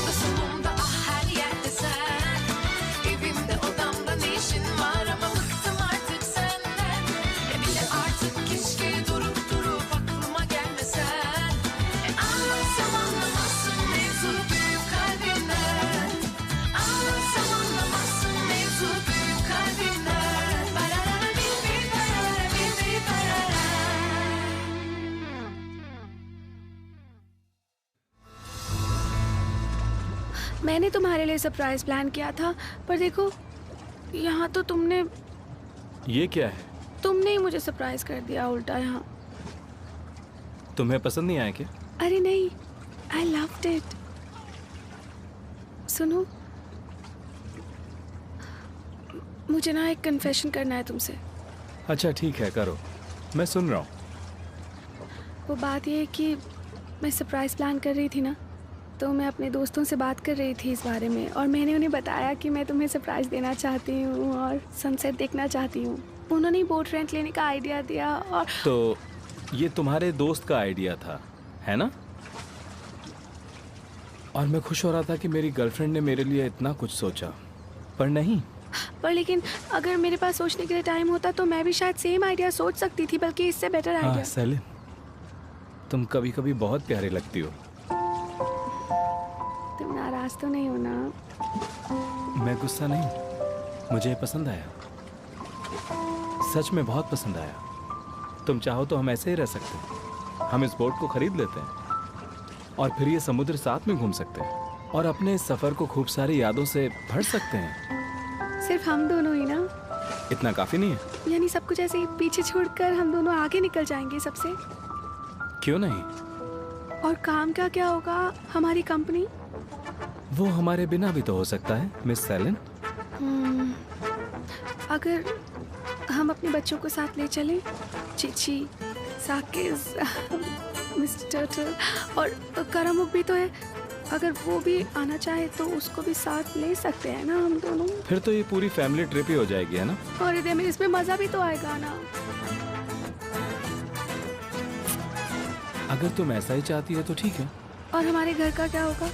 Sağımda solumda ah her yerde sen. Evimde odamda ne işin var ama bıktım artık senden. Bile artık keşke durup durup aklıma gelmesen. Anlatsam anlamazsın mevzu büyük kalbimden. Anlatsam anlamazsın mevzu büyük kalbimden. Barara bir bir barara bir bir barara. मैंने तुम्हारे लिए surprise plan किया था, पर देखो यहाँ तो तुमने ये क्या है? तुमने ही मुझे सरप्राइज कर दिया उल्टा यहाँ। तुम्हें पसंद नहीं आया क्या? अरे नहीं, आई लव्ड इट। सुनो, मुझे ना एक कन्फेशन करना है तुमसे। अच्छा ठीक है, करो, मैं सुन रहा हूँ। वो बात ये है कि मैं सरप्राइज प्लान कर रही थी ना, तो मैं अपने दोस्तों से बात कर रही थी इस बारे में, और मैंने उन्हें बताया कि मैं तुम्हें सरप्राइज देना चाहती हूँ और सनसेट देखना चाहती हूँ। उन्होंने बोट रेंट लेने का आइडिया दिया। और तो ये तुम्हारे दोस्त का आइडिया था, है ना? और मैं खुश हो रहा था कि मेरी गर्लफ्रेंड ने मेरे लिए इतना कुछ सोचा, पर नहीं। पर लेकिन अगर मेरे पास सोचने के लिए टाइम होता तो मैं भी शायद सेम आइडिया सोच सकती थी, बल्कि इससे बेटर हाँ आइडिया। सेलिन, तुम कभी कभी बहुत प्यारे लगती हो। तुम नाराज तो नहीं हो ना? मैं गुस्सा नहीं, मुझे ये पसंद आया, सच में बहुत पसंद आया। तुम चाहो तो हम ऐसे ही रह सकते हैं। हम इस बोट को खरीद लेते हैं और फिर ये समुद्र साथ में घूम सकते हैं और अपने इस सफर को खूब सारी यादों से भर सकते हैं। सिर्फ हम दोनों ही ना? इतना काफी नहीं है? यानी सब कुछ ऐसे ही पीछे छोड़कर हम दोनों आगे निकल जाएंगे सबसे? क्यों नहीं? और काम का क्या होगा? हमारी कंपनी? वो हमारे बिना भी तो हो सकता है मिस सेलिन। अगर हम अपने बच्चों को साथ ले चलें, चिची, साकिज, मिस्टर टर्टल और करामुक भी तो है, अगर वो भी आना चाहे तो उसको भी साथ ले सकते हैं ना हम दोनों। फिर तो ये पूरी फैमिली ट्रिप ही हो जाएगी, है ना? और इसमें मजा भी तो आएगा ना। अगर तुम ऐसा ही चाहती हो तो ठीक है। और हमारे घर का क्या होगा?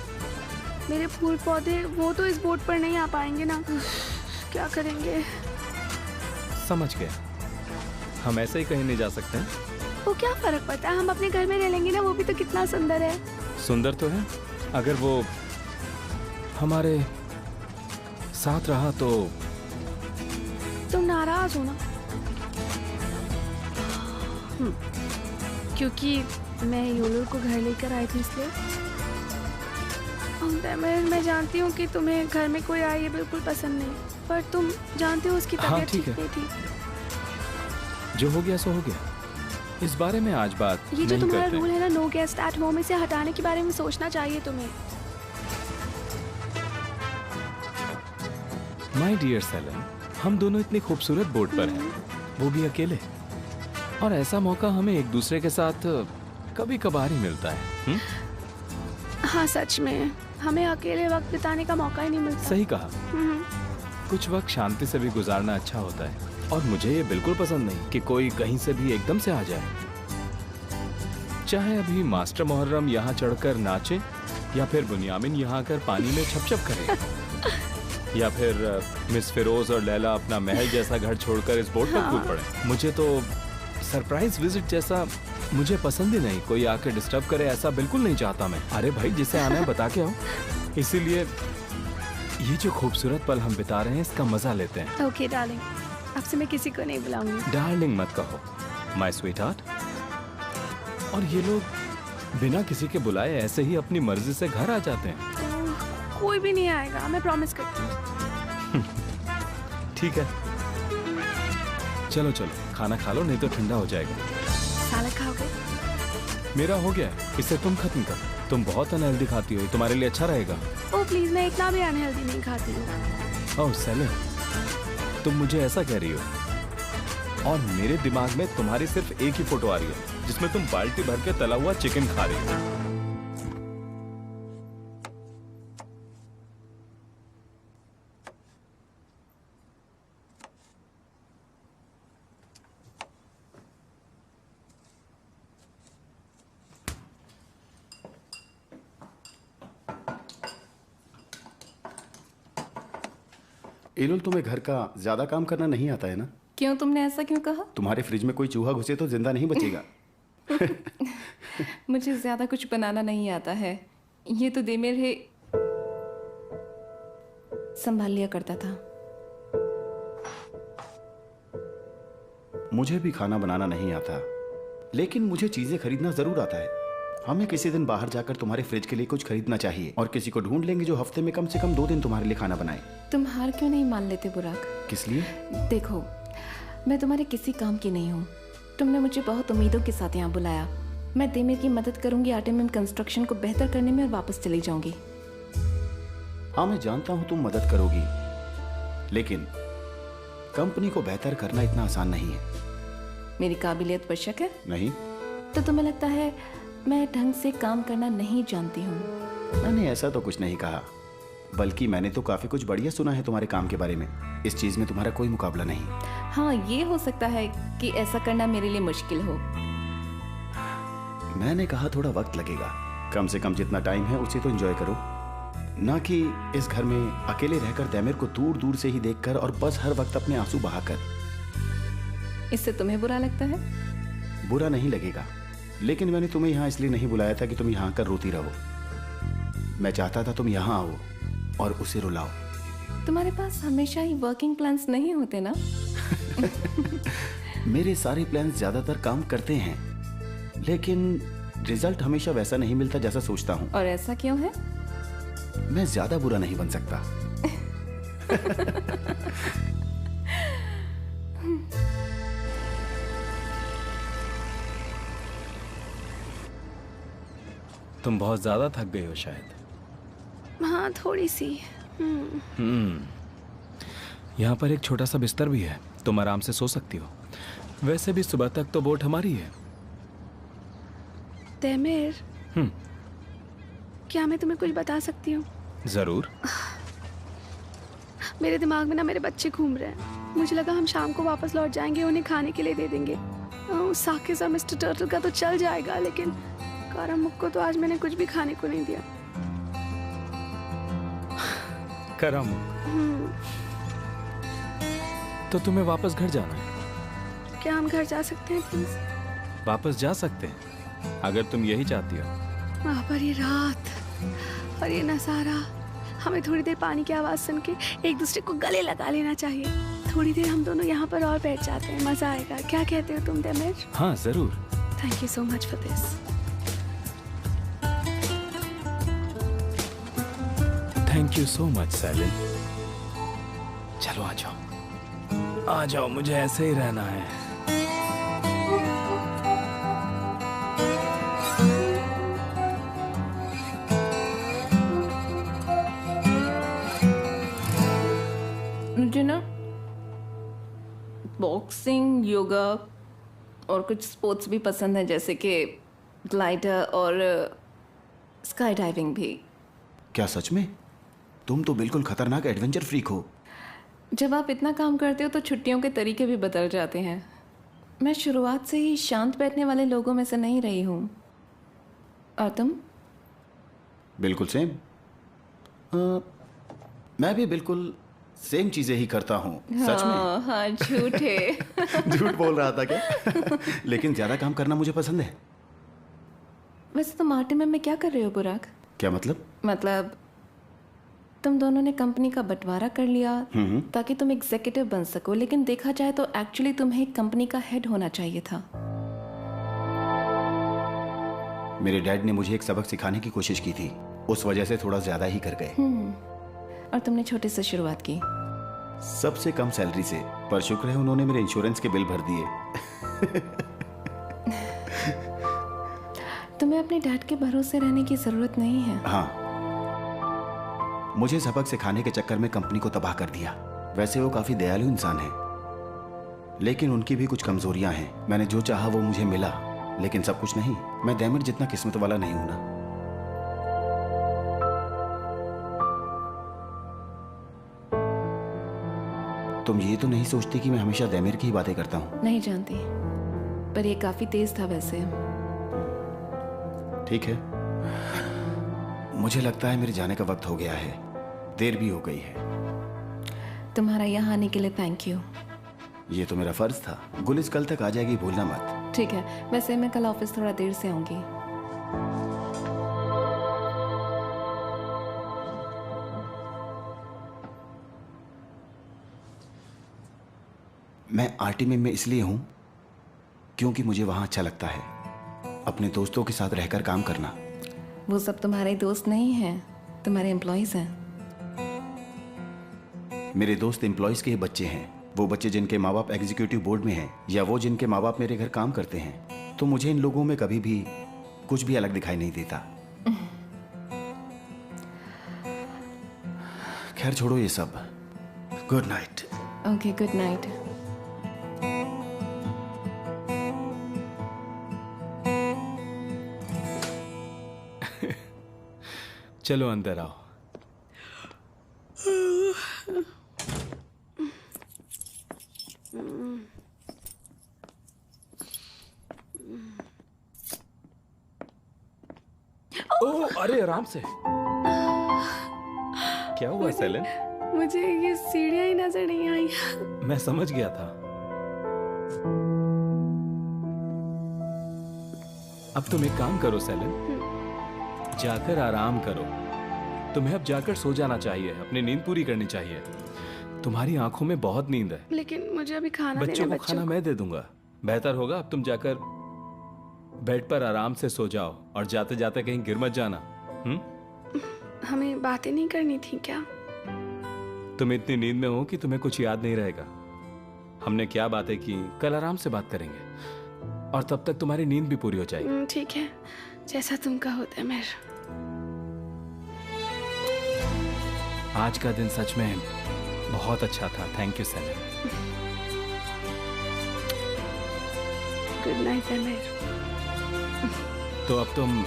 मेरे फूल पौधे वो तो इस बोट पर नहीं आ पाएंगे ना, क्या करेंगे? समझ गए, हम ऐसे ही कहीं नहीं जा सकते हैं। वो क्या फर्क पड़ता है, हम अपने घर में रह लेंगे ना, वो भी तो कितना सुंदर है। सुंदर तो है, अगर वो हमारे साथ रहा तो। तुम नाराज हो ना? क्योंकि मैं योलर को घर लेकर आई थी इसलिए। मैं जानती हूँ कि तुम्हें घर में कोई आए ये बिल्कुल पसंद नहीं, पर तुम जानते हो उसकी हाँ, तबीयत ठीक ठीक है। नहीं थी। जो हो गया सो हो गया, इस बारे में आज बात ये जो नहीं तुम्हारा करते। रूल है ना, नो गेस्ट एट होम, इसे हटाने के बारे में सोचना चाहिए तुम्हें। माय डियर सेलन, हम दोनों इतनी खूबसूरत बोट पर हैं, वो भी अकेले, और ऐसा मौका हमें एक दूसरे के साथ कभी कभार ही मिलता है। हाँ सच में, हमें अकेले वक्त बिताने का मौका ही नहीं मिलता। सही कहा, कुछ वक्त शांति से भी गुजारना अच्छा होता है, और मुझे ये बिल्कुल पसंद नहीं कि कोई कहीं से भी एकदम से आ जाए। चाहे अभी मास्टर मुहर्रम यहाँ चढ़कर नाचे, या फिर बुनियामिन यहाँ आकर पानी में छप-छप करे, या फिर मिस फिरोज और लैला अपना महल जैसा घर छोड़कर इस बोट पर कूद पड़े। मुझे तो सरप्राइज विजिट जैसा मुझे पसंद ही नहीं। कोई आके डिस्टर्ब करे ऐसा बिल्कुल नहीं चाहता मैं। अरे भाई, जिसे आना है बता के आओ। इसीलिए ये जो खूबसूरत पल हम बिता रहे हैं, इसका मजा लेते हैं। ओके डार्लिंग, अब से मैं किसी को नहीं बुलाऊंगी। डार्लिंग मत कहो, माय स्वीट हार्ट। और ये लोग बिना किसी के बुलाए ऐसे ही अपनी मर्जी से घर आ जाते हैं। कोई भी नहीं आएगा, मैं प्रॉमिस करती हूँ। ठीक है, चलो चलो खाना खा लो, नहीं तो ठंडा हो जाएगा। सालक खाओगे? मेरा हो गया, इसे तुम खत्म कर। तुम बहुत अनहेल्दी खाती हो, तुम्हारे लिए अच्छा रहेगा। ओह प्लीज, मैं इतना भी अनहेल्दी नहीं खाती हूँ। ओह सेलिन, तुम मुझे ऐसा कह रही हो, और मेरे दिमाग में तुम्हारी सिर्फ एक ही फोटो आ रही है, जिसमें तुम बाल्टी भर के तला हुआ चिकन खा रही हो। एलोल, तुम्हें घर का ज्यादा काम करना नहीं आता है ना? क्यों, तुमने ऐसा क्यों कहा? तुम्हारे फ्रिज में कोई चूहा घुसे तो जिंदा नहीं बचेगा। मुझे ज्यादा कुछ बनाना नहीं आता है। ये तो देमेर है संभाल लिया करता था। मुझे भी खाना बनाना नहीं आता, लेकिन मुझे चीजें खरीदना जरूर आता है। हमें किसी दिन बाहर जाकर तुम्हारे फ्रिज के लिए कुछ खरीदना चाहिए और किसी को ढूंढ लेंगे जो हफ्ते में कम से कम 2 दिन तुम्हारे लिए खाना बनाए। तुम हार क्यों नहीं मान लेते बुराक? किस लिए? देखो, मैं तुम्हारे किसी काम की नहीं हूँ। तुमने मुझे बहुत उम्मीदों के साथ यहाँ बुलाया। मैं देमेर की मदद करूंगी आर्टेमियम कंस्ट्रक्शन को बेहतर करने में और वापस चली जाऊंगी। हाँ, मैं जानता हूँ तुम मदद करोगी, लेकिन कंपनी को बेहतर करना इतना आसान नहीं है। मेरी काबिलियत पर शक है? नहीं। तो तुम्हें लगता है मैं ढंग से काम करना नहीं जानती हूँ? मैंने ऐसा तो कुछ नहीं कहा, बल्कि मैंने तो काफी कुछ बढ़िया सुना है तुम्हारे काम के बारे में। इस चीज में तुम्हारा कोई मुकाबला नहीं। हाँ, ये हो सकता है कि ऐसा करना मेरे लिए मुश्किल हो। मैंने कहा थोड़ा वक्त लगेगा। कम से कम जितना टाइम है उसे तो एंजॉय करो, ना कि इस घर में अकेले रहकर देमेर को दूर दूर से ही देखकर और बस हर वक्त अपने आंसू बहाकर। इससे तुम्हें बुरा लगता है? बुरा नहीं लगेगा, लेकिन मैंने तुम्हें यहाँ इसलिए नहीं बुलाया था कि तुम यहाँ आकर रोती रहो। मैं चाहता था तुम यहाँ आओ और उसे रुलाओ। तुम्हारे पास हमेशा ही वर्किंग प्लान्स नहीं होते ना? मेरे सारे प्लान्स ज्यादातर काम करते हैं, लेकिन रिजल्ट हमेशा वैसा नहीं मिलता जैसा सोचता हूँ। और ऐसा क्यों है? मैं ज्यादा बुरा नहीं बन सकता। तुम बहुत ज्यादा थक गई हो शायद। हाँ, थोड़ी सी। यहाँ पर एक छोटा सा बिस्तर भी है, तुम आराम से सो सकती हो। वैसे भी सुबह तक तो बोट हमारी है। देमेर, क्या मैं तुम्हें कुछ बता सकती हूँ? जरूर। मेरे दिमाग में ना मेरे बच्चे घूम रहे हैं। मुझे लगा हम शाम को वापस लौट जाएंगे, उन्हें खाने के लिए दे देंगे। साकिस और मिस्टर टर्टल का तो चल जाएगा, लेकिन कारामुक को तो आज मैंने कुछ भी खाने को नहीं दिया। कारामुक, तो तुम्हें वापस घर जाना है? क्या हम घर जा सकते हैं प्लीज? वापस जा सकते हैं अगर तुम यही चाहती हो। वहाँ पर ये रात और ये नजारा, हमें थोड़ी देर पानी की आवाज सुन के एक दूसरे को गले लगा लेना चाहिए। थोड़ी देर हम दोनों यहाँ पर और बैठ जाते हैं, मजा आएगा। क्या कहते हो तुम देमेर? हाँ जरूर। Thank you so much for this. Thank you so much Selin. चलो आ जाओ, आ जाओ, मुझे ऐसे ही रहना है। मुझे ना बॉक्सिंग, योगा और कुछ स्पोर्ट्स भी पसंद है, जैसे कि ग्लाइडर और स्काई डाइविंग भी। क्या सच में? तुम तो बिल्कुल खतरनाक एडवेंचर फ्रीक हो। जब आप इतना काम करते हो तो छुट्टियों के तरीके भी बदल जाते हैं। मैं शुरुआत से ही शांत बैठने वाले लोगों में से नहीं रही हूँ। और तुम? बिल्कुल सेम। मैं भी बिल्कुल सेम चीजें ही करता हूँ। सच में? हाँ, झूठे। झूठ बोल रहा था क्या? लेकिन ज्यादा काम करना मुझे पसंद है। वैसे तुम आर्टेमियम में क्या कर रहे हो बुराक? क्या मतलब? मतलब तुम दोनों ने कंपनी का बंटवारा कर लिया ताकि तुम एग्जीक्यूटिव बन सको, लेकिन देखा जाए तो एक्चुअली तुम्हें कंपनी का हेड होना चाहिए था। मेरे डैड ने मुझे एक सबक सिखाने की कोशिश की थी, उस वजह से थोड़ा ज्यादा ही कर गए। और तुमने छोटे से शुरुआत की। सबसे कम सैलरी से, पर शुक्र है उन्होंने मेरे इंश्योरेंस के बिल भर दिए। तुम्हें अपने डैड के भरोसे रहने की जरूरत नहीं है। हाँ, मुझे सबक सिखाने के चक्कर में कंपनी को तबाह कर दिया। वैसे वो काफी दयालु इंसान है, लेकिन उनकी भी कुछ कमजोरियां हैं। मैंने जो चाहा वो मुझे मिला, लेकिन सब कुछ नहीं। मैं देमेर जितना किस्मत वाला नहीं हूं ना। तुम ये तो नहीं सोचती कि मैं हमेशा देमेर की ही बातें करता हूँ? नहीं जानती, पर ये काफी तेज था वैसे। ठीक है, मुझे लगता है मेरे जाने का वक्त हो गया है। देर भी हो गई है। तुम्हारा यहाँ आने के लिए थैंक यू। ये तो मेरा फर्ज था। गुलिस कल तक आ जाएगी, भूलना मत। ठीक है, वैसे मैं कल ऑफिस थोड़ा देर से आऊँगी। मैं आरटीएम में इसलिए हूं क्योंकि मुझे वहां अच्छा लगता है, अपने दोस्तों के साथ रहकर काम करना। वो सब तुम्हारे दोस्त नहीं हैं, तुम्हारे एम्प्लॉयज़ हैं। मेरे दोस्त एम्प्लॉयज के ही बच्चे हैं, वो बच्चे जिनके माँ बाप एग्जीक्यूटिव बोर्ड में हैं या वो जिनके माँ बाप मेरे घर काम करते हैं। तो मुझे इन लोगों में कभी भी कुछ भी अलग दिखाई नहीं देता। खैर छोड़ो ये सब। Good night. Okay, good night. चलो अंदर आओ। ओह, अरे आराम से। क्या हुआ सेलन? मुझे ये सीढ़ियाँ ही नजर नहीं आई। मैं समझ गया था। अब तुम एक काम करो सेलन, जाकर आराम करो। तुम्हें अब जाकर सो जाना चाहिए, अपनी नींद पूरी करनी चाहिए। तुम्हारी आंखों में बहुत नींद है। लेकिन मुझे अभी खाना बच्चों देना को खाना मैं दे दूंगा। बेहतर होगा अब तुम जाकर बेड पर आराम से सो जाओ और जाते जाते कहीं गिर मत जाना। हमें बातें नहीं करनी थी क्या? तुम इतनी नींद में हो कि तुम्हें कुछ याद नहीं रहेगा। हमने क्या बातें की, कल आराम से बात करेंगे और तब तक तुम्हारी नींद भी पूरी हो जाएगी। ठीक है, जैसा तुम कहो तैमूर। आज का दिन सच में बहुत अच्छा था। Thank you Selin. Good night Timur. तो अब तुम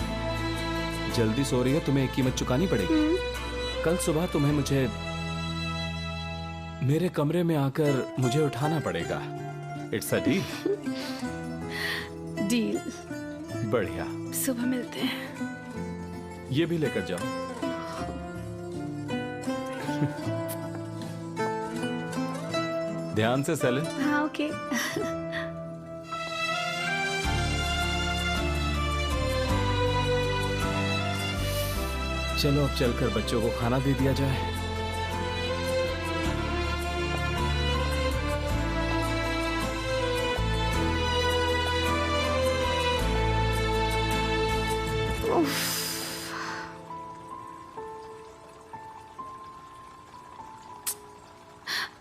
जल्दी सो रही हो, तुम्हें एक कीमत चुकानी पड़ेगी। कल सुबह तुम्हें मुझे मेरे कमरे में आकर मुझे उठाना पड़ेगा। It's a deal. डील। बढ़िया, सुबह मिलते हैं। ये भी लेकर जाओ। ध्यान से सेलन। हाँ, ओके। चलो अब चलकर बच्चों को खाना दे दिया जाए।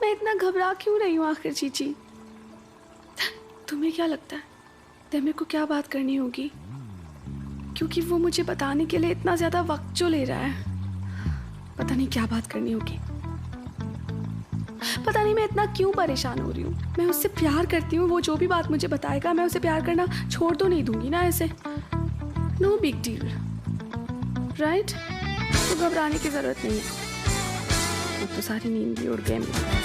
मैं इतना घबरा क्यों रही हूँ आखिर चीची? तुम्हें क्या लगता है तैमूर को क्या बात करनी होगी? क्योंकि वो मुझे बताने के लिए इतना ज्यादा वक्त जो ले रहा है। पता नहीं क्या बात करनी होगी। पता नहीं मैं इतना क्यों परेशान हो रही हूँ। मैं उससे प्यार करती हूँ, वो जो भी बात मुझे बताएगा मैं उसे प्यार करना छोड़ तो नहीं दूंगी ना ऐसे। No big deal, right? तो घबराने की जरूरत नहीं है। अब तो सारी नींद भी उड़ गई मेरी।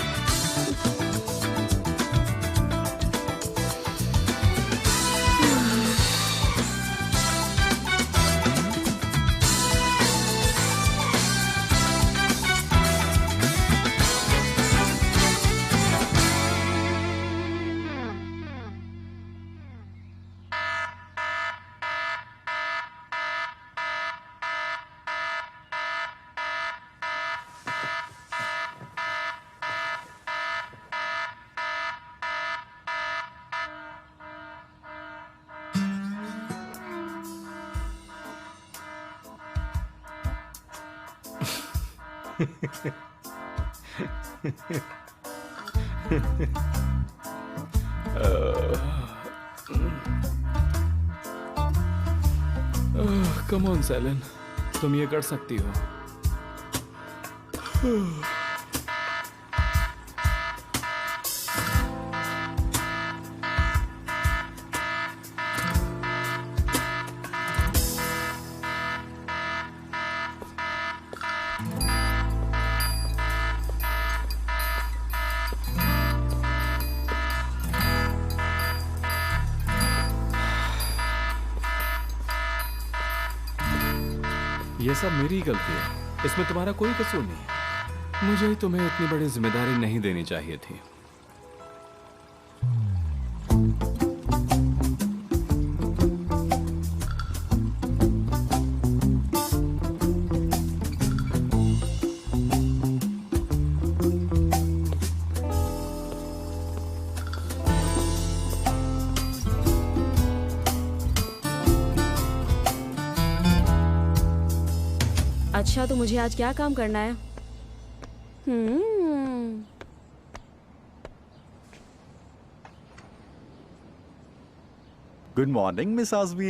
कम ऑन सेलन, तुम ये कर सकती हो। ये सब मेरी गलती है, इसमें तुम्हारा कोई कसूर नहीं है। मुझे तुम्हें इतनी बड़ी जिम्मेदारी नहीं देनी चाहिए थी। अच्छा, तो मुझे आज क्या काम करना है? Good morning miss Azmi.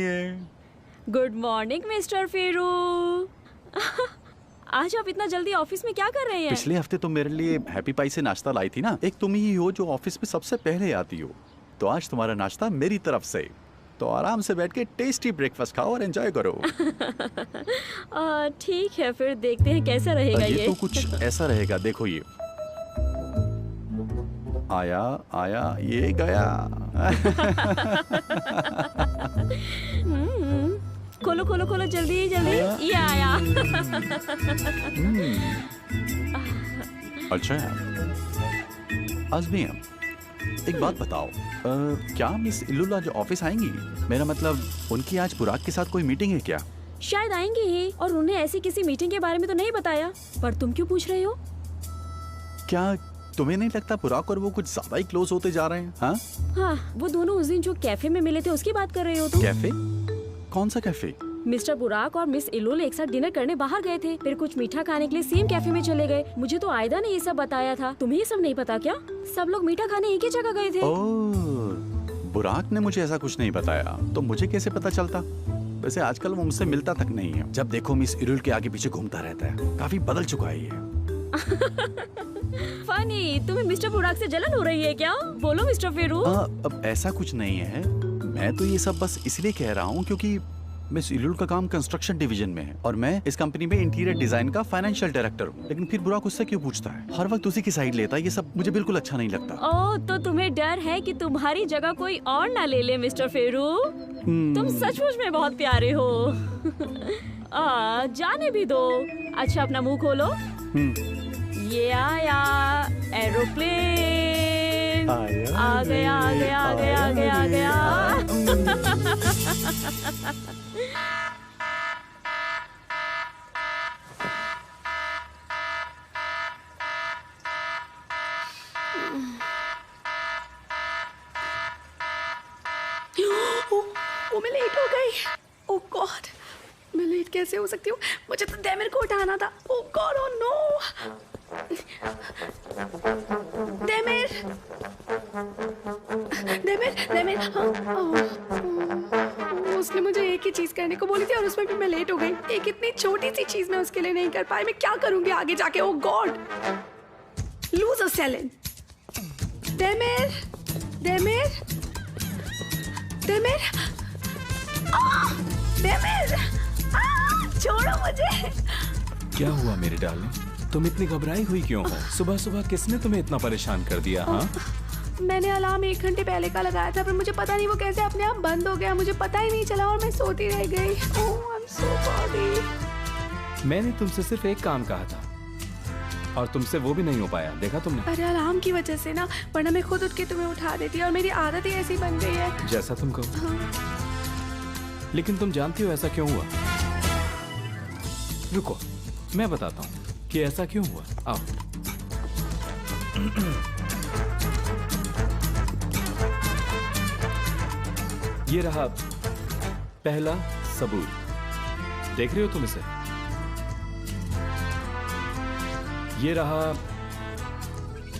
Good morning mister फेरू। आज आप इतना जल्दी ऑफिस में क्या कर रहे हैं? पिछले हफ्ते तुम मेरे लिए हैप्पी पाई से नाश्ता लाई थी ना। एक तुम ही हो जो ऑफिस में सबसे पहले आती हो, तो आज तुम्हारा नाश्ता मेरी तरफ से। तो आराम से बैठ के टेस्टी ब्रेकफास्ट खाओ और एंजॉय करो। ठीक है, फिर देखते हैं कैसा रहेगा ये तो कुछ ऐसा रहेगा। देखो, ये आया आया ये गया। खोलो खोलो खोलो, जल्दी जल्दी। ये आया। अच्छा आज़मी, एक बात बताओ, क्या मिस इल्लुल आज ऑफिस आएंगी? मेरा मतलब, उनकी आज पुराग के साथ कोई मीटिंग है क्या? शायद आएंगे ही, और उन्हें ऐसी किसी मीटिंग के बारे में तो नहीं बताया। पर तुम क्यों पूछ रहे हो? क्या तुम्हें नहीं लगता पुराग और वो कुछ ज्यादा ही क्लोज होते जा रहे हैं? हाँ, वो दोनों उस दिन जो कैफे में मिले थे उसकी बात कर रहे हो तुम? कैफे? कौन सा कैफे? मिस्टर बुराक और मिस इल्लुल एक साथ डिनर करने बाहर गए थे, फिर कुछ मीठा खाने के लिए सेम कैफे में चले गए। मुझे तो आयदा ने ये सब बताया था। तुम्हें ये सब नहीं पता क्या? सब लोग मीठा खाने एक ही जगह गए थे। ओह, बुराक ने मुझे ऐसा कुछ नहीं बताया, तो मुझे कैसे पता चलता? वैसे आजकल वो मुझसे मिलता तक नहीं है। जब देखो मिस इल्लुल के आगे पीछे घूमता रहता है। काफी बदल चुका है ये। फनी, तुम्हें मिस्टर बुराक से जलन हो रही है क्या? बोलो मिस्टर फेरू। अब ऐसा कुछ नहीं है। मैं तो ये सब बस इसलिए कह रहा हूँ क्योंकि मिस इल्लुल का काम कंस्ट्रक्शन डिवीजन में है और मैं इस कंपनी में इंटीरियर डिजाइन का फाइनेंशियल डायरेक्टर हूँ। लेकिन फिर बुराक उससे क्यों पूछता है? हर वक्त उसी की साइड लेता है। ये सब मुझे बिल्कुल अच्छा नहीं लगता। ओह, तो तुम्हें डर है कि तुम्हारी जगह कोई और ना ले ले मिस्टर फेरू? तुम सचमुच में बहुत प्यारे हो। जाने भी दो। अच्छा, अपना मुंह खोलो। ये आया एरोप्लेन। आ गया आ गया आ गया आ गया आ गया। ओ, मैं लेट हो गई। ओह गॉड, मैं लेट कैसे हो सकती हूँ? मुझे तो डेमिर को उठाना था। Oh god, oh no. Demir, Demir, Demir. उसने मुझे एक ही चीज करने को बोली थी और उसमें भी मैं लेट हो गई। एक इतनी छोटी सी चीज मैं उसके लिए नहीं कर पाई। मैं क्या करूंगी आगे जाके? Oh god, lose a Selin. Demir, Demir, Demir, Demir, छोड़ो मुझे। क्या हुआ मेरे डार्लिंग? तुम इतनी घबराई हुई क्यों हो? सुबह सुबह किसने तुम्हें इतना परेशान कर दिया? हाँ, मैंने अलार्म 1 घंटे पहले का लगाया था, पर मुझे पता नहीं वो कैसे अपने आप बंद हो गया। मुझे पता ही नहीं चला और मैं सोती रह गई। ओह, आई एम सो सॉरी। मैंने तुमसे सिर्फ एक काम कहा था और तुमसे वो भी नहीं हो पाया। देखा तुमने? अरे अलार्म की वजह से ना, वरना मैं खुद उठ के तुम्हें उठा देती और मेरी आदत ही ऐसी बन गई है। जैसा तुम कहो। लेकिन तुम जानती हो ऐसा क्यों हुआ? रुको, मैं बताता हूँ कि ऐसा क्यों हुआ। आओ। ये रहा पहला सबूत। देख रहे हो तुम इसे? ये रहा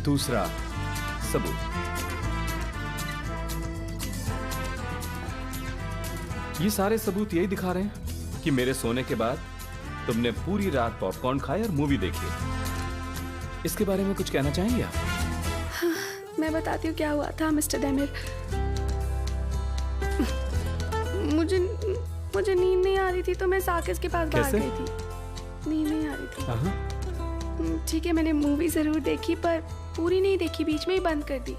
दूसरा सबूत। ये सारे सबूत यही दिखा रहे हैं कि मेरे सोने के बाद तुमने पूरी रात पॉपकॉर्न खाए और मूवी देखी। इसके बारे में कुछ कहना चाहेंगे आप? हाँ, मैं बताती हूँ क्या हुआ था मिस्टर डेमिर। मुझे नींद नहीं आ रही थी तो मैं साकिस के पास भाग गई थी। नींद नहीं आ रही थी। ठीक है, मैंने मूवी जरूर देखी पर पूरी नहीं देखी, बीच में ही बंद कर दी।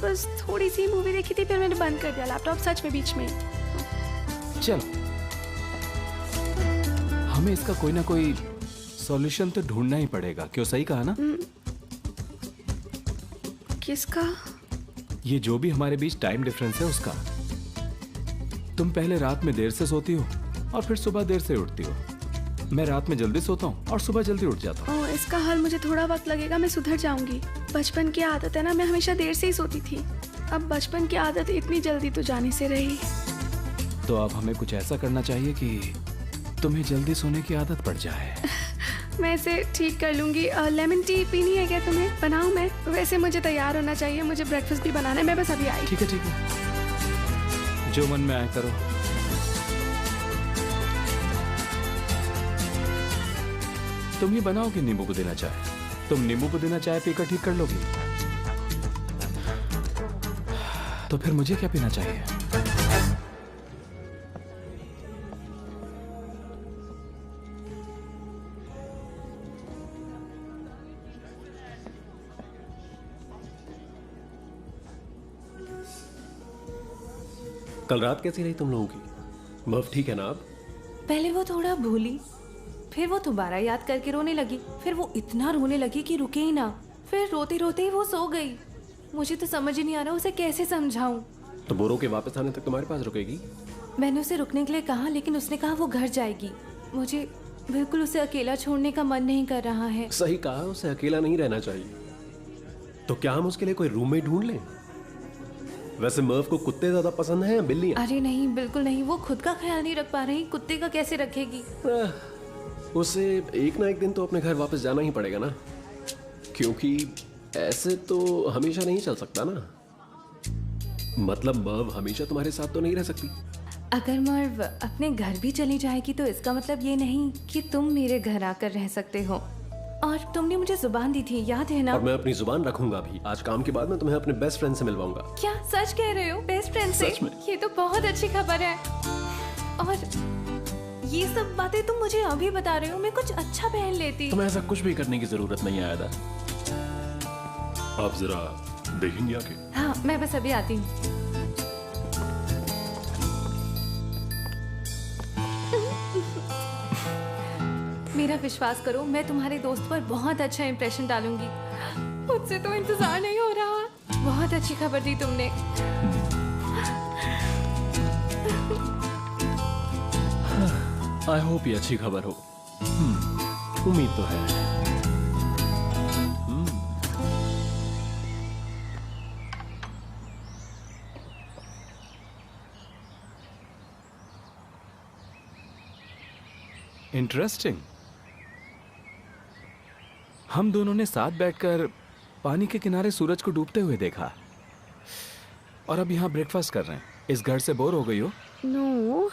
बस थोड़ी सी मूवी देखी थी, फिर मैंने बंद कर दिया लैपटॉप, सच में बीच में। चलो, हमें इसका कोई ना कोई सॉल्यूशन तो ढूंढना ही पड़ेगा, क्यों? सही कहा ना? किसका? ये जो भी हमारे बीच टाइम डिफरेंस है उसका। तुम पहले रात में देर से सोती हो और फिर सुबह देर से उठती हो। मैं रात में जल्दी सोता हूँ और सुबह जल्दी उठ जाता हूँ। इसका हल मुझे थोड़ा वक्त लगेगा, मैं सुधर जाऊंगी। बचपन की आदत है ना, मैं हमेशा देर से ही सोती थी। अब बचपन की आदत इतनी जल्दी तो जाने से रही। तो अब हमें कुछ ऐसा करना चाहिए कि तुम्हें जल्दी सोने की आदत पड़ जाए। मैं इसे ठीक कर लूंगी। लेमन टी पीनी है क्या तुम्हें? बनाऊं मैं? वैसे मुझे तैयार होना चाहिए, मुझे ब्रेकफास्ट भी बनाना है। मैं बस अभी आई। ठीक है, जो मन में आए करो। तुम ही बनाओगे नींबू पुदीना चाय? तुम नींबू पुदीना चाय पीकर ठीक कर लोगी, तो फिर मुझे क्या पीना चाहिए? कल रात कैसी रही तुम लोगों की? मर्व ठीक है ना अब? पहले वो थोड़ा भूली, फिर वो दोबारा याद करके रोने लगी, फिर वो इतना रोने लगी कि रुके ही ना, फिर रोते रोते ही वो सो गई। मुझे तो समझ ही नहीं आ रहा उसे कैसे समझाऊं। तो बोरो के वापस आने तक तुम्हारे पास रुकेगी? मैंने उसे रुकने के लिए कहा, लेकिन उसने कहा वो घर जाएगी। मुझे बिल्कुल उसे अकेला छोड़ने का मन नहीं कर रहा है। सही कहा, उसे अकेला नहीं रहना चाहिए। तो क्या हम उसके लिए कोई रूममेट ढूंढ लें? वैसे मर्व को कुत्ते ज्यादा पसंद है या बिल्लियां? अरे नहीं, बिल्कुल नहीं। वो खुद का ख्याल नहीं रख पा रही, कुत्ते का कैसे रखेगी? उसे एक ना एक दिन तो अपने घर वापस जाना ही पड़ेगा ना, क्योंकि ऐसे तो हमेशा नहीं चल सकता ना। मतलब मर्व हमेशा तुम्हारे साथ तो नहीं रह सकती। अगर मर्व अपने घर भी चली जाएगी तो इसका मतलब ये नहीं कि तुम मेरे घर आकर रह सकते हो। और तुमने मुझे जुबान दी थी, याद है ना? और मैं अपनी जुबान रखूंगा भी। आज काम के बाद मैं तुम्हें अपने बेस्ट फ्रेंड से मिलवाऊंगा। क्या सच कह रहे हो? बेस्ट फ्रेंड से? सच में। ये तो बहुत अच्छी खबर है। और ये सब बातें तुम मुझे अभी बता रहे हो? मैं कुछ अच्छा पहन लेती। तुम्हें ऐसा कुछ भी करने की जरूरत नहीं है आयदा। आप जरा देखेंगे आके? हाँ, मैं बस अभी आती हूँ। मेरा विश्वास करो, मैं तुम्हारे दोस्त पर बहुत अच्छा इंप्रेशन डालूंगी। मुझसे तो इंतजार नहीं हो रहा। बहुत अच्छी खबर दी तुमने। आई होप ये अच्छी खबर हो। उम्मीद तो है। इंटरेस्टिंग। हम दोनों ने साथ बैठकर पानी के किनारे सूरज को डूबते हुए देखा, और अब यहाँ ब्रेकफास्ट कर रहे हैं। इस घर से बोर हो गई हो? No,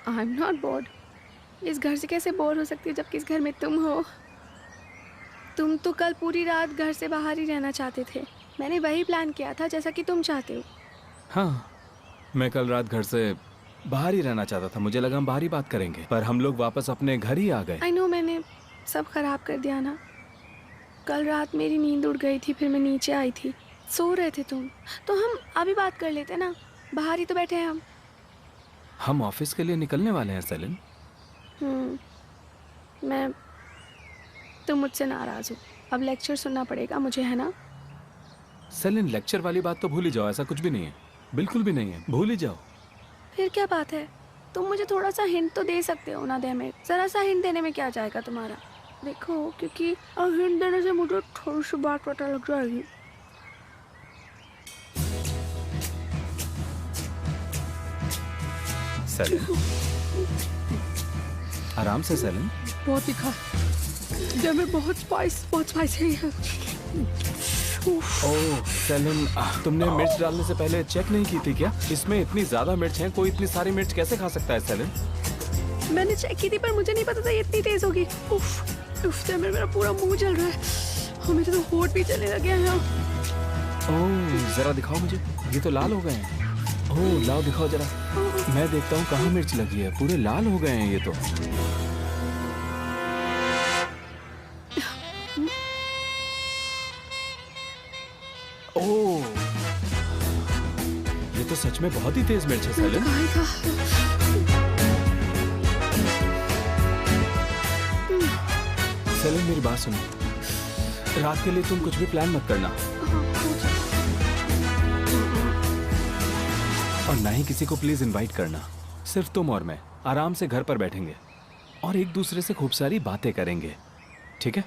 I am not bored. इस घर से कैसे बोर हो सकती है जबकि इस घर में तुम हो। तुम तो कल पूरी रात घर से बाहर ही रहना चाहते थे। मैंने वही प्लान किया था जैसा कि तुम चाहते हो। हाँ, मैं कल रात घर से बाहर ही रहना चाहता था। मुझे लगा हम बाहर ही बात करेंगे, पर हम लोग वापस अपने घर ही आ गए। आई नो, मैंने सब खराब कर दिया ना। कल रात मेरी नींद उड़ गई थी, फिर मैं नीचे आई थी। सो रहे थे तुम, तो हम अभी बात कर लेते ना। बाहर ही तो बैठे हैं हम। हम ऑफिस के लिए निकलने वाले हैं सेलिन। तुम मुझसे नाराज हो। अब लेक्चर सुनना पड़ेगा मुझे, है ना? सेलिन, लेक्चर वाली बात तो भूल ही जाओ। ऐसा कुछ भी नहीं है, बिल्कुल भी नहीं है। भूल ही जाओ। फिर क्या बात है? तुम मुझे थोड़ा सा हिंट तो दे सकते हो ना। दे में जरा सा हिंट देने में क्या जाएगा तुम्हारा? देखो, क्योंकि हिंट देने से मुझे थोड़ी सी बात पता लग जाएगी। सेलिन, आराम से सेलिन। बहुत दिखा। दे में बहुत स्पाइसी है। ओह सेलिन, तुमने मिर्च डालने से पहले चेक नहीं की थी क्या? इसमें इतनी ज्यादा मिर्च है, कोई इतनी सारी मिर्च कैसे खा सकता है सेलिन? मैंने चेक की थी, पर मुझे नहीं पता था ये इतनी तेज होगी। उफ, मेरा पूरा मुंह जल रहा है। मेरे तो होठ भी चलने लगे हैं। ओह, जरा दिखाओ मुझे। ये तो लाल हो गए हैं। ओह, लाओ दिखाओ जरा। मैं देखता हूँ कहाँ मिर्च लगी है। पूरे लाल हो गए हैं ये तो। ओह, ये तो सच में बहुत ही तेज मिर्च है सेलिन। सेलिन मेरी बात सुनो, रात के लिए तुम कुछ भी प्लान मत करना और ना ही किसी को प्लीज इनवाइट करना। सिर्फ तुम और मैं आराम से घर पर बैठेंगे और एक दूसरे से खूब सारी बातें करेंगे, ठीक है?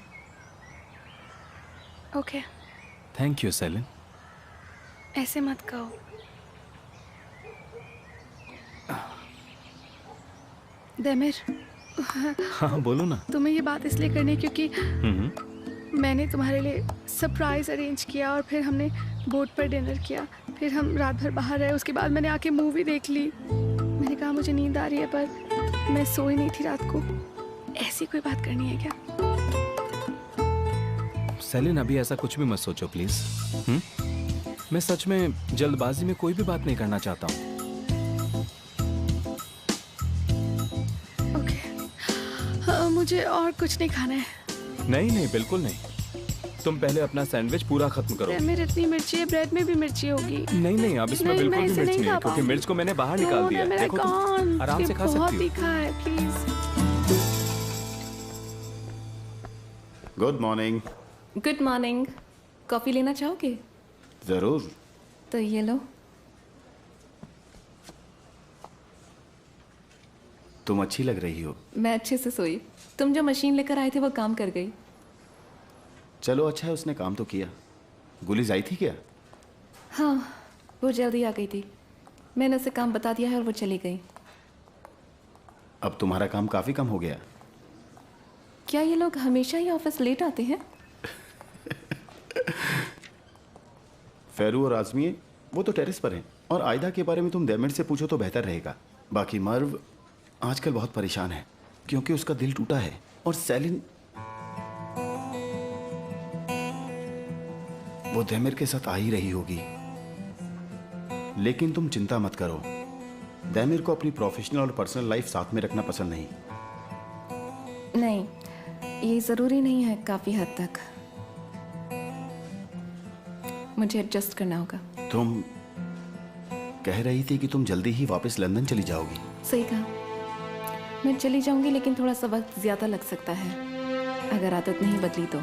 ओके। Thank you Celine. ऐसे मत कहो। देमिर, हाँ बोलो ना। तुम्हें ये बात इसलिए करनी है क्योंकि मैंने तुम्हारे लिए सरप्राइज अरेंज किया और फिर हमने बोट पर डिनर किया, फिर हम रात भर बाहर रहे, उसके बाद मैंने आके मूवी देख ली। मैंने कहा मुझे नींद आ रही है पर मैं सोई नहीं थी रात को। ऐसी कोई बात करनी है क्या? सेलिन अभी ऐसा कुछ भी मत सोचो प्लीज। मैं सच में जल्दबाजी में कोई भी बात नहीं करना चाहता हूँ। ओके, मुझे और कुछ नहीं खाना है। नहीं नहीं बिल्कुल नहीं, तुम पहले अपना सैंडविच पूरा खत्म करो। मेरे इतनी मिर्ची है, ब्रेड में भी मिर्ची होगी। नहीं नहीं, अब इसमें नहीं, बिल्कुल मैं भी इसे मिर्च नहीं नहीं है खा क्योंकि पाऊंगी। मिर्च को मैंने बाहर निकाल दिया है। देखो तुम आराम से खा बहुत सकती हो। तीखा है, please. Good morning. Good morning. Coffee लेना चाहोगे? जरूर। तो ये लो। तुम अच्छी लग रही हो। मैं अच्छे से सोई। तुम जो मशीन लेकर आए थे वो काम कर गई। चलो अच्छा है, उसने काम तो किया। गुलीज आई थी क्या? हाँ, वो जल्दी आ गई थी। मैंने उसे काम बता दिया है और वो चली गई। अब तुम्हारा काम काफी कम हो गया। क्या ये लोग हमेशा ही ऑफिस लेट आते हैं? फेरू और आजमी वो तो टेरेस पर हैं, और आयदा के बारे में तुम देमिर से पूछो तो बेहतर रहेगा। बाकी मर्व आजकल बहुत परेशान है क्योंकि उसका दिल टूटा है, और सेलिन वो देमिर के साथ आ ही रही होगी। लेकिन तुम चिंता मत करो, देमिर को अपनी प्रोफेशनल और पर्सनल लाइफ साथ में रखना पसंद नहीं। नहीं, ये जरूरी नहीं है। काफी हद तक मुझे एडजस्ट करना होगा। तुम कह रही थी कि तुम जल्दी ही वापस लंदन चली जाओगी। सही कहा, मैं चली जाऊंगी, लेकिन थोड़ा सा वक्त ज्यादा लग सकता है अगर आदत नहीं बदली तो।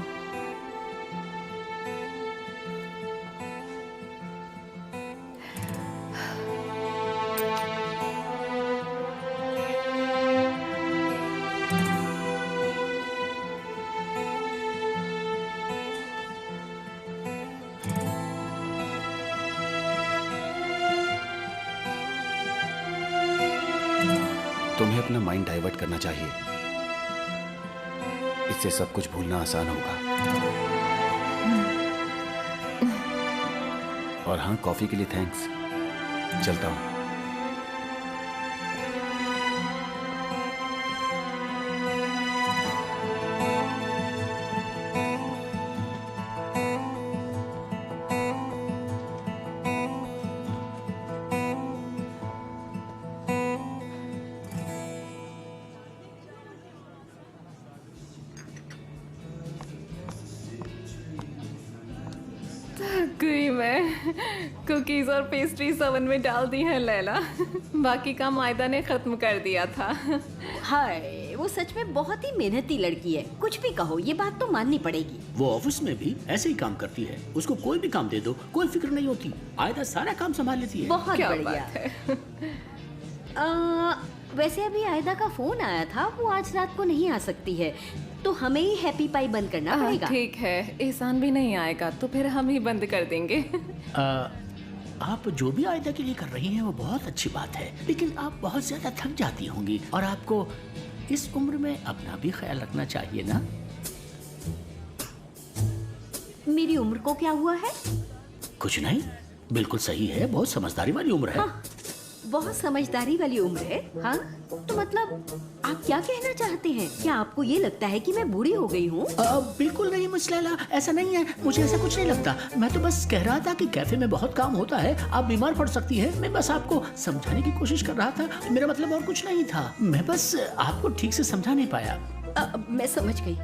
तुम्हें अपना माइंड डाइवर्ट करना चाहिए, इससे सब कुछ भूलना आसान होगा। और हाँ, कॉफी के लिए थैंक्स। चलता हूं। गई मैं। कुकीज और पेस्ट्रीज ओवन में डाल दी है लैला। बाकी काम आयदा ने खत्म कर दिया था। हाय, वो सच में बहुत ही मेहनती लड़की है। कुछ भी कहो, ये बात तो माननी पड़ेगी। वो ऑफिस में भी ऐसे ही काम करती है। उसको कोई भी काम दे दो, कोई फिक्र नहीं होती। आयदा सारा काम संभाल लेती है। बहुत क्या बढ़िया। बात है। वैसे अभी आयदा का फोन आया था, वो आज रात को नहीं आ सकती है, तो हमें ही हैप्पी पाई बंद करना पड़ेगा। ठीक है, एहसान भी नहीं आएगा तो फिर हम ही बंद कर देंगे। आप जो भी आयदा के लिए कर रही हैं वो बहुत अच्छी बात है, लेकिन आप बहुत ज्यादा थक जाती होंगी और आपको इस उम्र में अपना भी ख्याल रखना चाहिए ना। मेरी उम्र को क्या हुआ है? कुछ नहीं, बिल्कुल सही है। बहुत समझदारी वाली उम्र है। हाँ, बहुत समझदारी वाली उम्र है। हाँ, तो मतलब आप क्या कहना चाहते हैं? क्या आपको ये लगता है कि मैं बूढ़ी हो गई हूँ? बिल्कुल नहीं मिस लैला, ऐसा नहीं है। मुझे ऐसा कुछ नहीं लगता। मैं तो बस कह रहा था कि कैफे में बहुत काम होता है, आप बीमार पड़ सकती हैं। मैं बस आपको समझाने की कोशिश कर रहा था। मेरा मतलब और कुछ नहीं था। मैं बस आपको ठीक से समझा नहीं पाया। मैं समझ गई,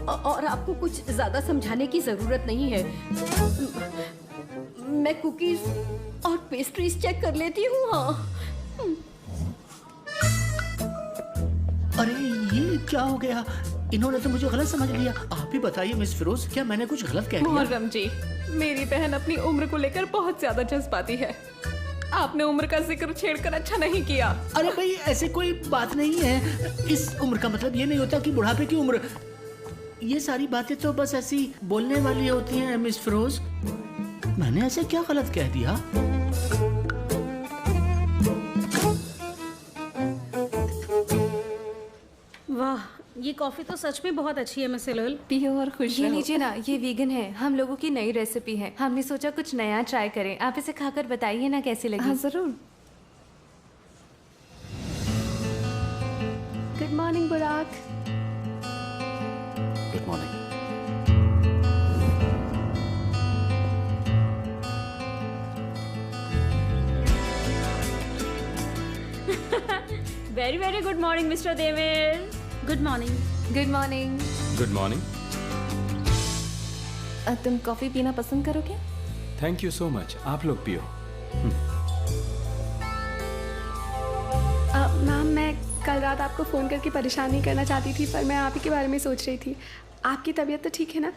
और आपको कुछ ज्यादा समझाने की जरूरत नहीं है। मैं कुकीज और पेस्ट्रीज चेक कर लेती हूँ। हाँ। अरे ये क्या हो गया? इन्होंने तो मुझे गलत समझ लिया। आप ही बताइए मिस फिरोज, क्या मैंने कुछ गलत कह दिया? मुहर्रम जी, मेरी बहन अपनी उम्र को लेकर बहुत ज्यादा जज्बाती है। आपने उम्र का जिक्र छेड़कर अच्छा नहीं किया। अरे भाई ऐसी कोई बात नहीं है। इस उम्र का मतलब ये नहीं होता कि बुढ़ापे की उम्र। ये सारी बातें तो बस ऐसी बोलने वाली होती हैं मिस फिरोज। मैंने ऐसे क्या गलत कह दिया? वाह, ये कॉफी तो सच में बहुत अच्छी है मिस इलोल। पियो और खुश ये लीजिए ना, ये वीगन है, हम लोगों की नई रेसिपी है। हमने सोचा कुछ नया ट्राई करें। आप इसे खाकर बताइए ना कैसी लगी। हाँ जरूर। Good morning Burak. Good morning. Very very good morning mister Dever. Good morning. Good morning. Good morning. तुम कॉफी पीना पसंद करोगे? Thank you so much. आप लोग पियो। मैम, मैं कल रात आपको फ़ोन करके परेशान नहीं करना चाहती थी, पर मैं आप ही के बारे में सोच रही थी। आपकी तबीयत तो ठीक है ना?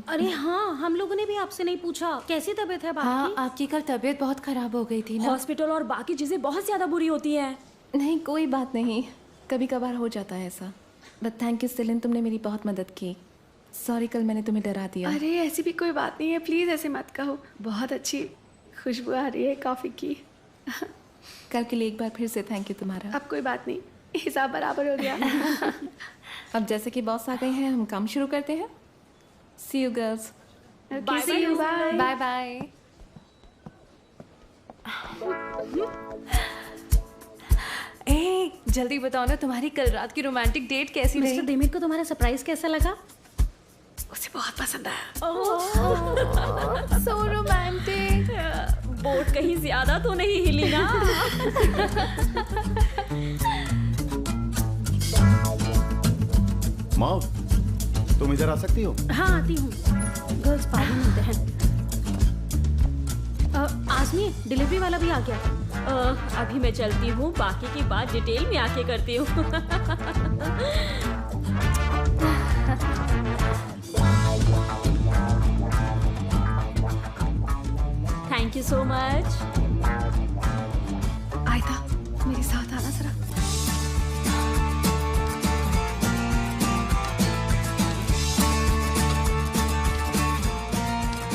अरे हाँ, हम लोगों ने भी आपसे नहीं पूछा कैसी तबीयत है हाँ, आपकी? आपकी कल तबीयत बहुत खराब हो गई थी ना। हॉस्पिटल और बाकी चीजें बहुत ज्यादा बुरी होती हैं। नहीं, कोई बात नहीं, कभी कभार हो जाता है ऐसा। बट थैंक यू सेलिन, तुमने मेरी बहुत मदद की। सॉरी कल मैंने तुम्हें डरा दिया। अरे ऐसी भी कोई बात नहीं है, प्लीज़ ऐसे मत कहो। बहुत अच्छी खुशबू आ रही है कॉफ़ी की। कल के लिए एक बार फिर से थैंक यू तुम्हारा। अब कोई बात नहीं, हिसाब बराबर हो गया। अब जैसे कि बॉस आ गए हैं, हम काम शुरू करते हैं। See you girls. Okay, see you, bye. Bye bye. ए, जल्दी बताओ ना, तुम्हारी कल रात की रोमांटिक डेट कैसी मिस्टर रही? देमिर को तुम्हारा सरप्राइज कैसा लगा? उसे बहुत पसंद आया। So romantic. बोट कहीं ज्यादा तो नहीं हिली ना? माँ, तुम इधर आ सकती हो? हाँ आती हूँ। गर्ल्स पानी मिलते हैं। आजमी, डिलीवरी वाला भी आ गया। अभी मैं चलती हूँ, बाकी की बात डिटेल में आके करती हूँ। Thank you so much. आयता, मेरे साथ आना जरा।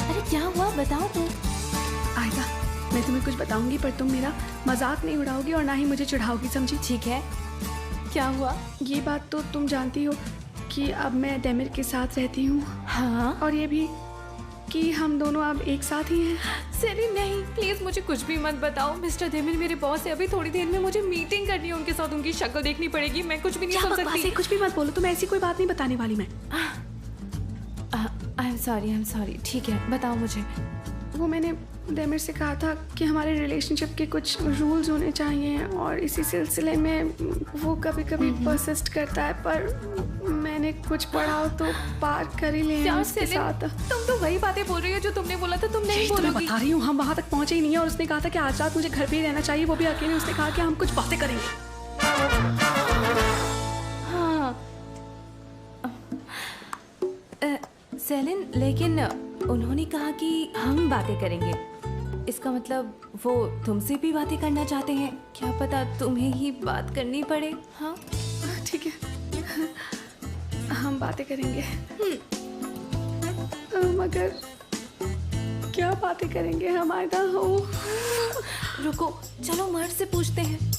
अरे क्या हुआ, बताओ तो। आयता, मैं तुम्हें कुछ बताऊंगी, पर तुम मेरा मजाक नहीं उड़ाओगी और ना ही मुझे चिढ़ाओगी, समझी? ठीक है, क्या हुआ? ये बात तो तुम जानती हो कि अब मैं देमिर के साथ रहती हूँ। हाँ, और ये भी कि हम दोनों अब एक साथ ही हैं। सेलिन नहीं, प्लीज मुझे कुछ भी मत बताओ। मिस्टर देमिर मेरे बॉस है, अभी थोड़ी देर में मुझे मीटिंग करनी है उनके साथ, उनकी शक्ल देखनी पड़ेगी। मैं कुछ भी नहीं सुन सकती। कुछ भी मत बोलो, तुम ऐसी कोई बात नहीं बताने वाली मैं। I am sorry. ठीक है, बताओ मुझे। वो मैंने देमिर से कहा था कि हमारे रिलेशनशिप के कुछ रूल्स होने चाहिए, और इसी सिलसिले में वो कभी कभी परसिस्ट करता है, पर मैंने कुछ पढ़ा तो पार कर ही लिया उसके साथ। तुम तो वही बातें बोल रही हो जो तुमने बोला था तुम नहीं तो मैं बोलोगी। बता रही हूँ, हम वहाँ तक पहुँचे ही नहीं है, और उसने कहा था कि आज रात मुझे घर पे ही रहना चाहिए, वो भी अकेले। उसने कहा कि हम कुछ बातें करेंगे। हाँ सेलिन, लेकिन उन्होंने कहा कि हम बातें करेंगे, इसका मतलब वो तुमसे भी बातें करना चाहते हैं। क्या पता तुम्हें ही बात करनी पड़े। हाँ ठीक है, हम बातें करेंगे। मगर क्या बातें करेंगे हम? आयदा हो, रुको, चलो मर्द से पूछते हैं।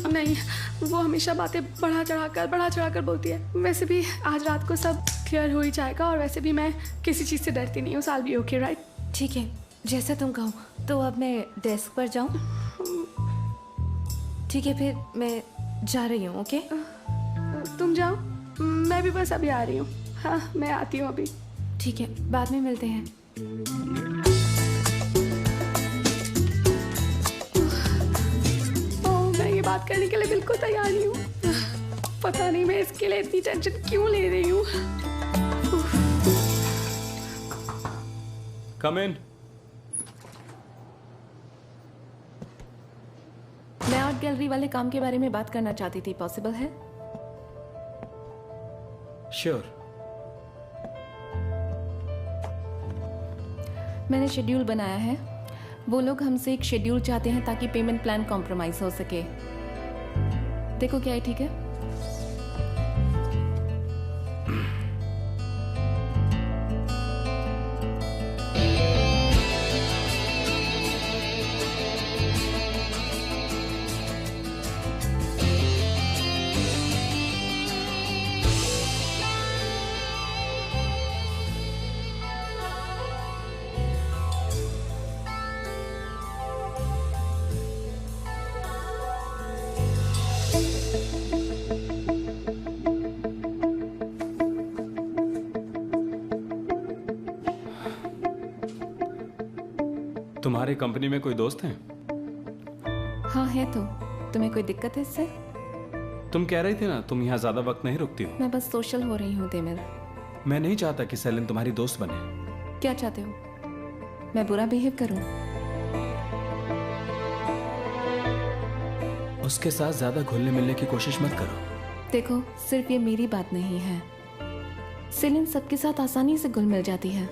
नहीं, वो हमेशा बातें बढ़ा चढ़ा कर बोलती है। वैसे भी आज रात को सब क्लियर हो ही जाएगा, और वैसे भी मैं किसी चीज़ से डरती नहीं हूँ। साल भी ओके, राइट? ठीक है, जैसा तुम कहो। तो अब मैं डेस्क पर जाऊँ? ठीक है, फिर मैं जा रही हूँ। ओके, तुम जाओ, मैं भी बस अभी आ रही हूँ। हाँ, मैं आती हूँ अभी। ठीक है, बाद में मिलते हैं। मैं ये बात करने के लिए बिल्कुल तैयार नहीं हूँ। पता नहीं मैं इसके लिए इतनी टेंशन क्यों ले रही हूँ। कम इन। मैं आर्ट गैलरी वाले काम के बारे में बात करना चाहती थी, पॉसिबल है? श्योर। मैंने शेड्यूल बनाया है। वो लोग हमसे एक शेड्यूल चाहते हैं ताकि पेमेंट प्लान कॉम्प्रोमाइज हो सके। देखो क्या है, ठीक है? तुम्हारी कंपनी में कोई दोस्त हैं? हाँ है तो। तुम्हें कोई दिक्कत है इससे? तुम कह रही थी ना तुम यहाँ ज्यादा वक्त नहीं रुकती हो। मैं बस सोशल हो रही हूँ तेमिर। मैं नहीं चाहता कि सेलिन तुम्हारी दोस्त बने। क्या चाहते हो? मैं बुरा बिहेव करूँ? उसके साथ ज्यादा घुलने मिलने की कोशिश मत करो। देखो, सिर्फ ये मेरी बात नहीं है। सेलिन सबके साथ आसानी से घुल मिल जाती है।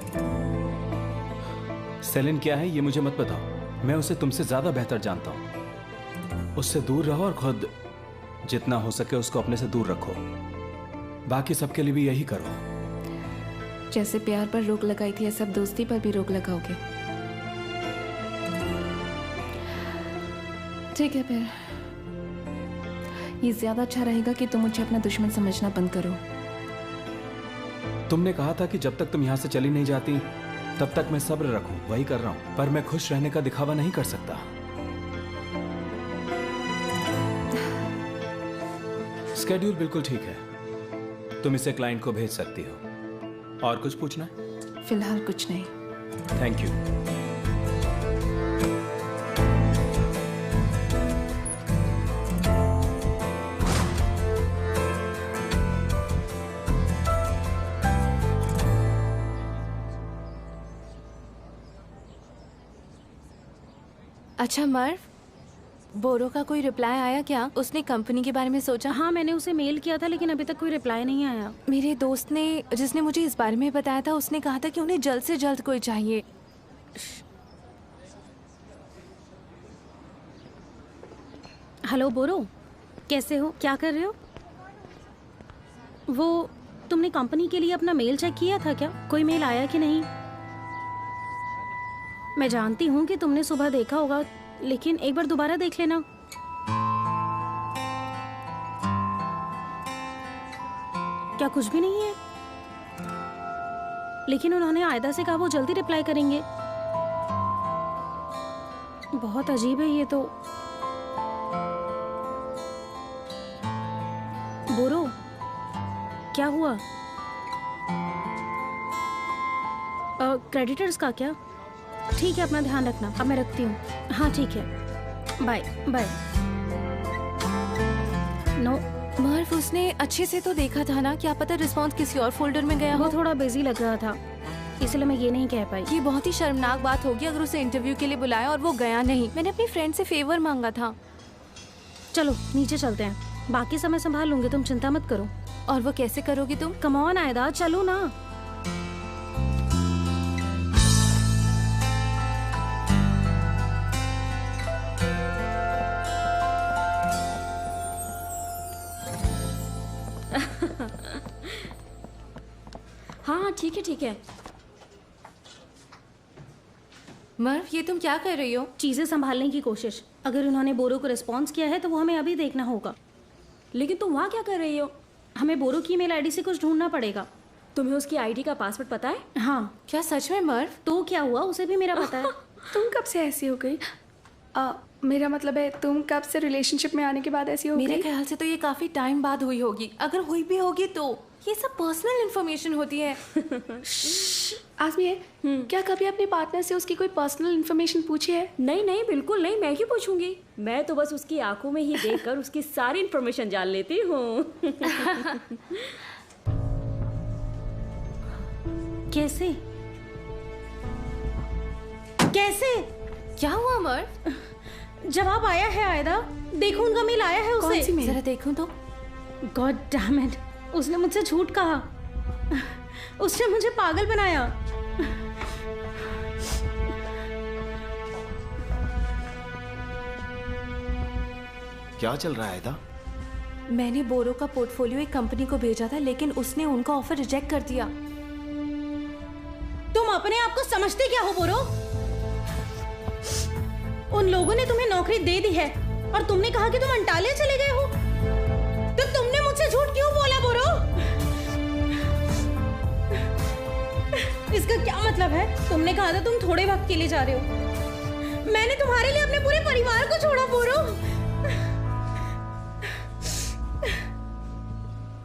सेलिन क्या है ये मुझे मत बताओ। मैं उसे तुमसे ज्यादा बेहतर जानता हूँ। उससे दूर रहो और खुद जितना हो सके उसको अपने से दूर रखो। बाकी सबके लिए भी यही करो। जैसे प्यार पर रोक लगाई थी, सब दोस्ती पर भी रोक लगाओगे? ठीक है, फिर ये ज्यादा अच्छा रहेगा कि तुम मुझे अपना दुश्मन समझना बंद करो। तुमने कहा था कि जब तक तुम यहाँ से चली नहीं जाती तब तक मैं सब्र रखूं। वही कर रहा हूं। पर मैं खुश रहने का दिखावा नहीं कर सकता। स्केड्यूल बिल्कुल ठीक है। तुम इसे क्लाइंट को भेज सकती हो। और कुछ पूछना है? फिलहाल कुछ नहीं। Thank you. अच्छा मर्व, बोरो का कोई रिप्लाई आया क्या? उसने कंपनी के बारे में सोचा? हाँ, मैंने उसे मेल किया था लेकिन अभी तक कोई रिप्लाई नहीं आया। मेरे दोस्त ने, जिसने मुझे इस बारे में बताया था, उसने कहा था कि उन्हें जल्द से जल्द कोई चाहिए। हेलो बोरो, कैसे हो? क्या कर रहे हो? वो तुमने कंपनी के लिए अपना मेल चेक किया था क्या? कोई मेल आया कि नहीं? मैं जानती हूँ कि तुमने सुबह देखा होगा, लेकिन एक बार दोबारा देख लेना। क्या कुछ भी नहीं है? लेकिन उन्होंने आयदा से कहा वो जल्दी रिप्लाई करेंगे। बहुत अजीब है ये तो। बोरो, क्या हुआ? क्रेडिटर्स का क्या? ठीक है, अपना ध्यान रखना। अब मैं रखती हूँ। हाँ ठीक है, बाय बाय। नो मर्व, उसने अच्छे से तो देखा था ना? क्या पता रिस्पॉन्स किसी और फोल्डर में गया हो। वो थोड़ा बिजी लग रहा था, इसलिए मैं ये नहीं कह पाई। ये बहुत ही शर्मनाक बात होगी अगर उसे इंटरव्यू के लिए बुलाया और वो गया नहीं। मैंने अपनी फ्रेंड से फेवर मांगा था। चलो नीचे चलते हैं, बाकी समय संभाल लूंगी, तुम चिंता मत करो। और वो कैसे करोगी तुम? कम ऑन आयदा, चलो ना। हाँ ठीक है ठीक है। मर्व, ये तुम क्या कर रही हो? चीजें संभालने की कोशिश। अगर उन्होंने बोरो को रिस्पॉन्स किया है तो वो हमें अभी देखना होगा। लेकिन तुम वहाँ क्या कर रही हो? हमें बोरो की ईमेल आईडी से कुछ ढूंढना पड़ेगा। तुम्हें उसकी आईडी का पासवर्ड पता है? हाँ। क्या सच में मर्व? तो क्या हुआ, उसे भी मेरा पता है। तुम कब से ऐसी हो गई? मेरा मतलब है तुम कब से रिलेशनशिप में आने के बाद ऐसी हो गई? मेरे ख्याल से तो ये काफी टाइम बाद हुई होगी। अगर हुई भी होगी तो ये सब पर्सनल इंफॉर्मेशन होती है। आज़मी है, क्या कभी अपने पार्टनर से उसकी कोई पर्सनल इंफॉर्मेशन पूछी है? नहीं नहीं, बिल्कुल नहीं। मैं क्यों पूछूंगी? मैं तो बस उसकी आंखों में ही देखकर उसकी सारी इंफॉर्मेशन जान लेती हूँ। कैसे कैसे? क्या हुआ मर्व? जवाब आया है आयदा, देखो उनका मेल आया है उसे। कौन सी मेल? जरा देखूं तो। गॉड डैम इट, उसने मुझसे झूठ कहा। उसने मुझे पागल बनाया। क्या चल रहा है था? मैंने बोरो का पोर्टफोलियो एक कंपनी को भेजा था, लेकिन उसने उनका ऑफर रिजेक्ट कर दिया। तुम अपने आप को समझते क्या हो बोरो? उन लोगों ने तुम्हें नौकरी दे दी है और तुमने कहा कि तुम अंटालिया चले गए हो। तो तुमने मुझसे झूठ क्यों बोला बोरो? इसका क्या मतलब है? तुमने कहा था तुम थोड़े वक्त के लिए जा रहे हो। मैंने तुम्हारे लिए अपने पूरे परिवार को छोड़ा बोरो।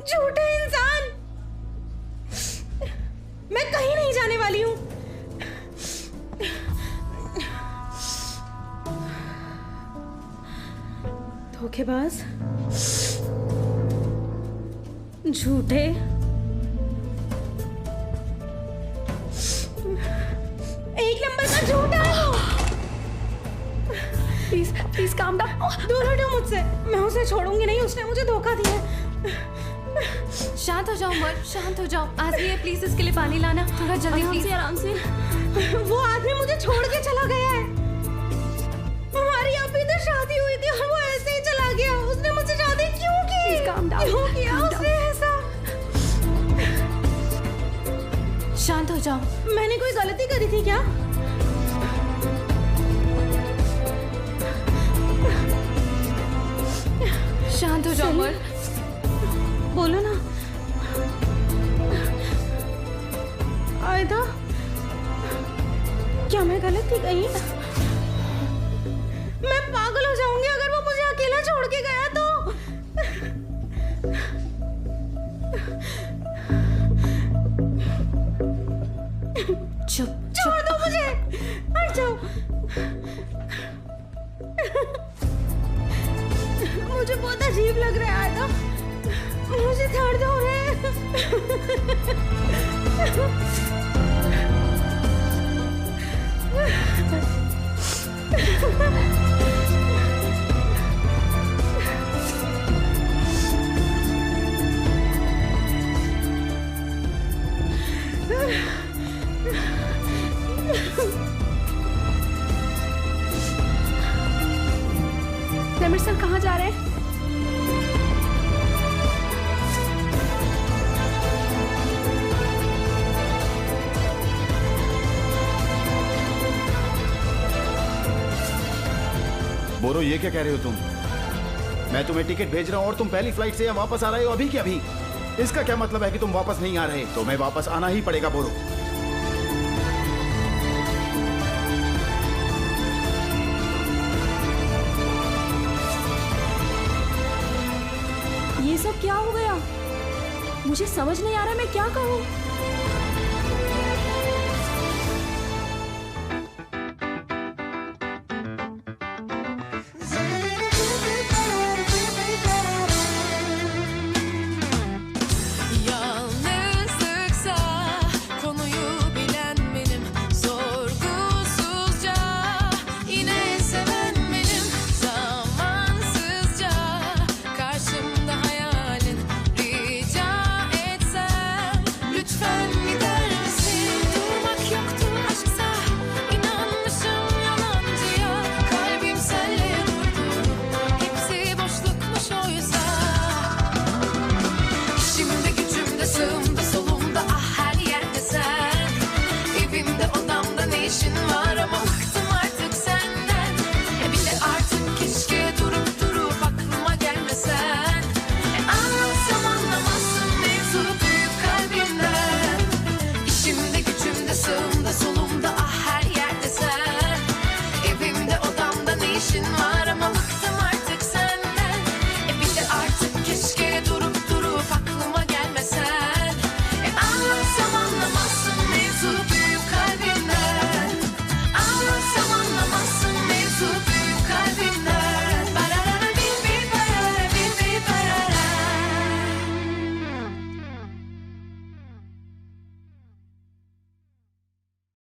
झूठे इंसान। मैं कहीं नहीं जाने वाली हूं। धोखेबाज, झूठे, एक नंबर का झूठा है वो। Please please calm down. दूर हटो मुझसे। मैं उसे छोड़ूंगी नहीं। उसने मुझे धोखा दिया है। शांत हो जाओ उमर, शांत हो जाओ। आजमी प्लीज इसके लिए पानी लाना, थोड़ा जल्दी प्लीज। आराम से। वो आदमी मुझे छोड़ के चला गया है। हमारी अभी तो शादी हुई थी और वो ऐसे ही चला गया। उसने मुझसे शादी क्यों की? Please calm down. क्यों किया उसने ऐसा? शांत हो जाओ। मैंने कोई गलती करी थी क्या? शांत हो जाओ उमर। बोलो ना। आयदा, क्या मैं गलत थी कहीं? मैं पागल हो जाऊंगी अगर वो मुझे अकेला छोड़ के गया तो। चुप छोड़ दो मुझे। हट जाओ। मुझे बहुत अजीब लग रहा है आयदा। मुझे दर्द हो रहा है। रमेश सर कहाँ जा रहे हैं? बोरो, ये क्या कह रहे हो तुम? मैं तुम्हें टिकट भेज रहा हूं और तुम पहली फ्लाइट से यहाँ वापस आ रहे हो अभी के अभी। इसका क्या मतलब है कि तुम वापस नहीं आ रहे? तुम्हें वापस आना ही पड़ेगा बोरो। ये सब क्या हो गया? मुझे समझ नहीं आ रहा मैं क्या कहूँ।